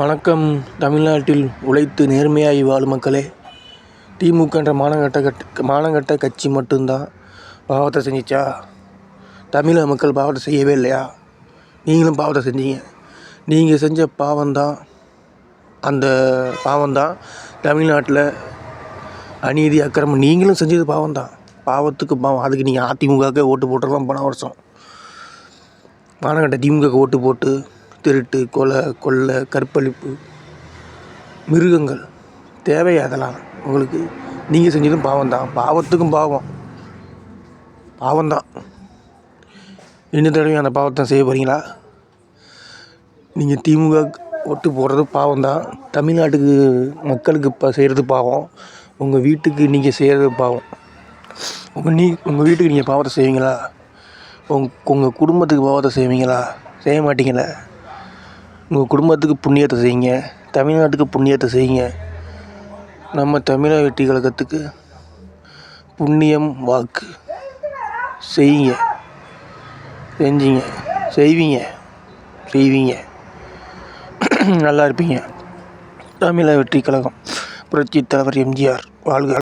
வணக்கம். தமிழ்நாட்டில் உழைத்து நேர்மையாய் வாழும் மக்களே, திமுக என்ற மானங்கெட்ட கட்சி மட்டும்தான் பாவத்தை செஞ்சிச்சா? தமிழக மக்கள் பாவத்தை செய்யவே இல்லையா? நீங்களும் பாவத்தை செஞ்சீங்க. நீங்கள் செஞ்ச பாவம்தான், அந்த பாவம்தான் தமிழ்நாட்டில் அநீதி அக்கிரமம். நீங்களும் செஞ்சது பாவம்தான், பாவத்துக்கு பாவம். அதுக்கு நீங்கள் அதிமுகவுக்கு ஓட்டு போட்டுருக்கலாம். போன வருஷம் மானங்கெட்ட திமுக ஓட்டு போட்டு திருட்டு, கொள்ளை, கற்பழிப்பு, மிருகங்கள் தேவையா? அதெல்லாம் உங்களுக்கு நீங்கள் செஞ்சதும் பாவம்தான், பாவத்துக்கும் பாவம்தான். இன்னும் தடவை அந்த பாவத்தை செய்ய போகிறீங்களா? நீங்கள் திமுக ஓட்டு போடுறது பாவம்தான், தமிழ்நாட்டுக்கு மக்களுக்கு இப்போ செய்கிறது பாவம், உங்கள் வீட்டுக்கு நீங்கள் செய்கிறது பாவம். உங்கள் வீட்டுக்கு நீங்கள் பாவத்தை செய்வீங்களா? உங்கள் குடும்பத்துக்கு பாவத்தை செய்வீங்களா? செய்ய மாட்டீங்களே. உங்கள் குடும்பத்துக்கு புண்ணியத்தை செய்யுங்க, தமிழ்நாட்டுக்கு புண்ணியத்தை செய்யுங்க. நம்ம தமிழக வெற்றி கழகத்துக்கு புண்ணியம் வாக்கு செய்யுங்க, செய்வீங்க, நல்லா இருப்பீங்க. தமிழக வெற்றி கழகம், புரட்சித் தலைவர் எம்ஜிஆர் வாழ்க.